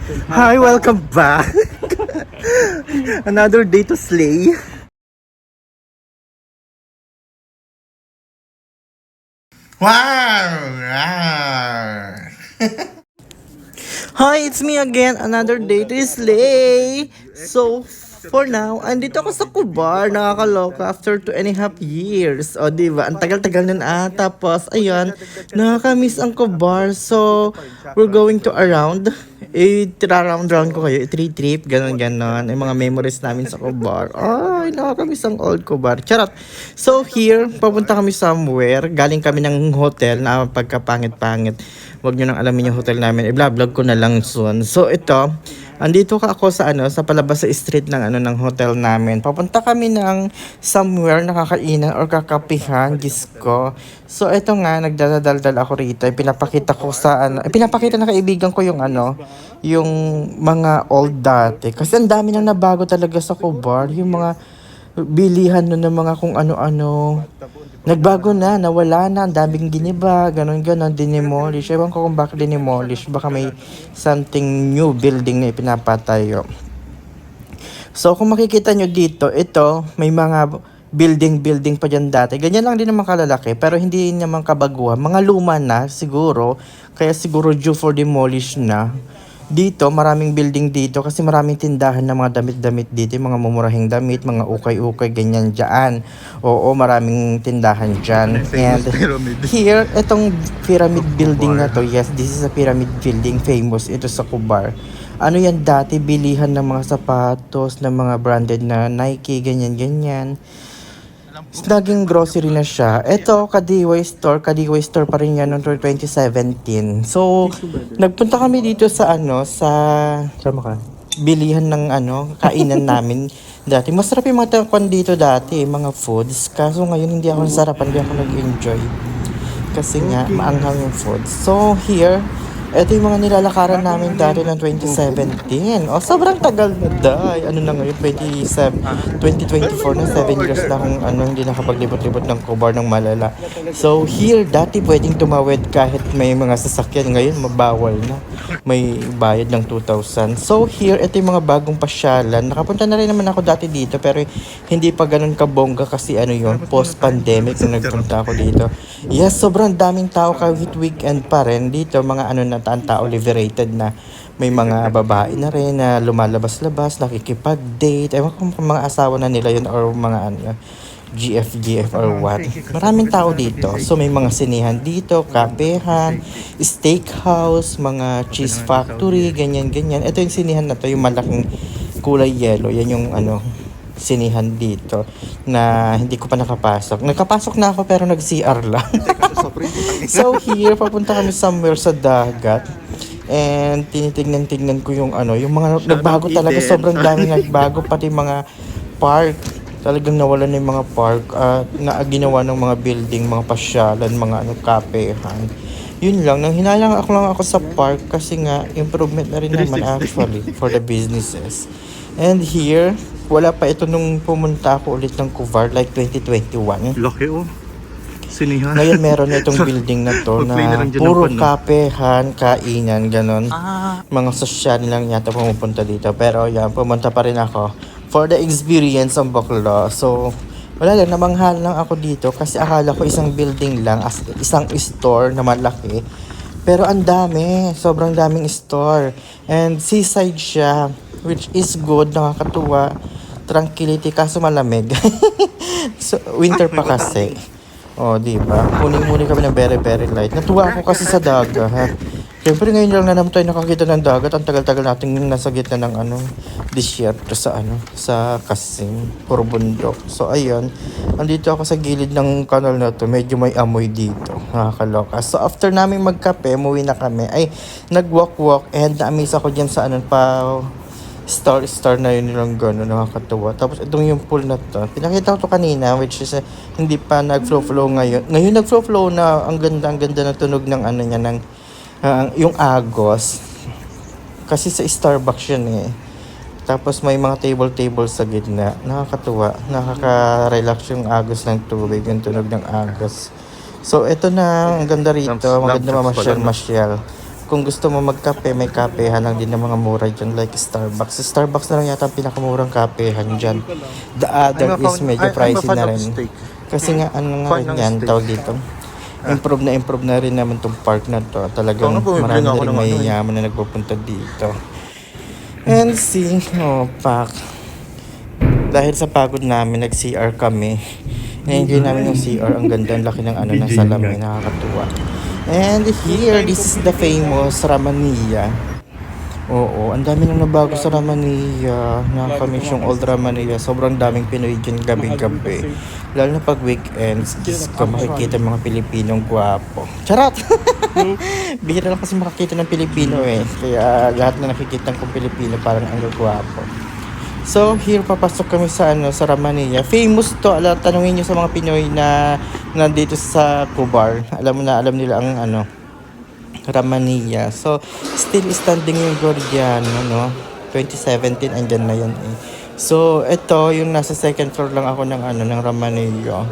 Hi, welcome back. Another day to slay. Wow! Hi, it's me again. Another day to slay. So, for now, andito ako sa Kubar. Nakakaloka after 2.5 years. O, diba? Ang tagal-tagal nun Tapos, ayun, nakakamiss ang Kubar. So, we're going to around. Tira-round-round ko kayo. I-trip, ganon-ganon. Yung mga memories namin sa Kubar. Ay, nakakamiss ang old Kubar. Charot. So, here, papunta kami somewhere. Galing kami ng hotel na pagkapangit-pangit. Huwag nyo nang alamin yung hotel namin. I-vlog ko na lang soon. So ito, andito ka ako sa sa palabas sa street ng ng hotel namin. Papunta kami ng somewhere na kakainan or kakapihan, Gisko. So ito nga, nagdadaldal ako rito. Pinapakita ko sa pinapakita na kaibigan ko yung yung mga old dati. Kasi ang dami nang nabago talaga sa Kubar. Yung mga bilihan nun ng mga kung ano-ano. Nagbago na, nawala na, ang daming giniba, ganon-ganon, dinimolish. Ewan ko kung bakit dinimolish, baka may something new building na ipinapatayo. So kung makikita nyo dito, ito, may mga building pa dyan dati. Ganyan lang din naman kalalaki, pero hindi naman kabaguhan. Mga luma na, siguro, kaya siguro due for demolish na. Dito, maraming building dito kasi maraming tindahan ng mga damit-damit dito, yung mga mumurahing damit, mga ukay-ukay, ganyan dyan. Oo, maraming tindahan dyan. And here, itong pyramid building na to, yes, this is a pyramid building, famous ito sa Kubar. Ano yan dati, bilihan ng mga sapatos, ng mga branded na Nike, ganyan-ganyan. Naging grocery na siya. Ito, Kadiway Store pa rin yan noong 2017. So, nagpunta kami dito sa sama ka? Bilihan ng kainan namin dati. Masarap yung mga takwan dito dati, mga foods. Kaso ngayon hindi ako nasarapan, hindi ako nag-enjoy. Kasi nga, maanghang yung foods. So, here, ito yung mga nilalakaran namin dati ng 2017. O, sobrang tagal na day. Ano na ngayon, 2024 na, 7 years na kung hindi nakapaglibot-libot ng Kubar ng malala. So, here, dati pwedeng tumawid kahit may mga sasakyan. Ngayon, mabawal na. May bayad ng 2,000. So, here, ito yung mga bagong pasyalan. Nakapunta na rin naman ako dati dito, pero hindi pa ganun kabongga kasi post-pandemic nung nagpunta ako dito. Yes, sobrang daming tao kahit weekend pa rin. Dito, mga ang tao liberated na. May mga babae na rin na lumalabas-labas, nakikipag-date. Ewan ko kung mga asawa na nila yun or mga GF or what. Maraming tao dito. So may mga sinihan dito, kapehan, steakhouse, mga cheese factory, ganyan-ganyan. Ito yung sinihan na to, yung malaking kulay yellow. Yan yung sinihan dito na hindi ko pa nakapasok. Nakapasok na ako pero nag-CR lang. So here, papunta kami somewhere sa dagat. And tinitignan ko yung yung mga nagbago talaga. Sobrang dami nagbago, pati mga park. Talagang nawalan na yung mga park na ginawa ng mga building, mga pasyalan, mga kapehan. Yun lang, nang hinalang ako sa park kasi nga improvement na rin naman actually for the businesses. And here, wala pa ito nung pumunta ako ulit ng Kuvar like 2021. Laki sinihan. Ngayon meron na itong building na to na puro kapehan, kainan, ganon. Mga sosyal lang yata pumupunta dito. Pero yan, pumunta pa rin ako for the experience ng Bacolod. So, wala lang, namanghal lang ako dito kasi akala ko isang building lang, isang store na malaki. Pero ang dami, sobrang daming store. And seaside siya, which is good, nakakatuwa. Tranquility, kaso malamig. So, winter pa kasi. Di ba? Muning-muni kami ng very, very light. Natuwa ako kasi sa dagat. Siyempre ngayon lang na naman tayo nakakita ng dagat. Ang tagal-tagal natin nasa gitna ng disyerto sa Kasim, puro bundok. So ayun, andito ako sa gilid ng kanal na to. Medyo may amoy dito. Nakakaloka. So after namin magkape, umuwi na kami. Ay, nag-walk-walk and na-amaze ako dyan sa star na yun nilang gano'n, nakakatuwa. Tapos itong yung pool na to, pinakita ko to kanina, which is hindi pa nag-flow ngayon. Ngayon nag-flow na, ang ganda ng tunog ng niya, ng yung agos. Kasi sa Starbucks yun Tapos may mga table sa gitna. Nakakatuwa, nakaka-relax yung agos ng tubig, yung tunog ng agos. So ito na, ang ganda rito, maganda mamasyal. kung gusto mo magkape, may kapehan lang din ng mga mura dyan like Starbucks. Starbucks na lang yata ang pinakamurang kapehan dyan. The other is medyo pricey na rin. Kasi nga ano nga rin yan, tawag dito. Improve na rin naman tong park na to. Talagang marami na rin may yaman na nagpupunta dito. And see, pak. Dahil sa pagod namin, nag-CR kami. Na-enjoy namin yung CR. Ang ganda, ang laki ng ano ng salamin, nakakatuwa. And here, this is the famous Ramania. Oo, ang dami nang nabago sa Ramania. Nakakamiss yung old Ramania. Sobrang daming Pinoy dyan gabi-gabi. Lalo na pag weekends, Diyos ko, makikita mga Pilipinong gwapo. Charot! Bihira lang kasi makakita ng Pilipino eh. Kaya lahat na nakikita kong Pilipino parang ang gwapo. So, here papasok kami sa sa Ramania. Famous to. Tanungin niyo sa mga Pinoy na nandito sa Cubar. Alam nila ang Ramania. So, still standing yung Gordiano, 2017 andyan na yan eh. So, ito yung nasa second floor lang ako ng Ramania.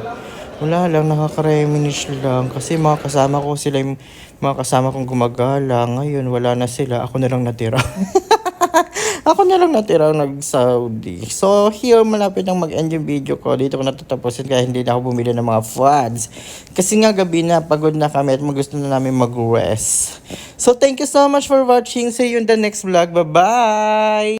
Wala lang, nakaka-reminisce lang. Kasi mga kasama kong gumagala. Ngayon, wala na sila. Ako na lang natira. Ako na lang natira nag-Saudi. So, here, malapit nang mag-end yung video ko. Dito ko natatapusin kaya hindi na ako bumili ng mga foods. Kasi nga gabi na, pagod na kami at gusto na namin mag-rest. So, thank you so much for watching. See you in the next vlog. Bye-bye!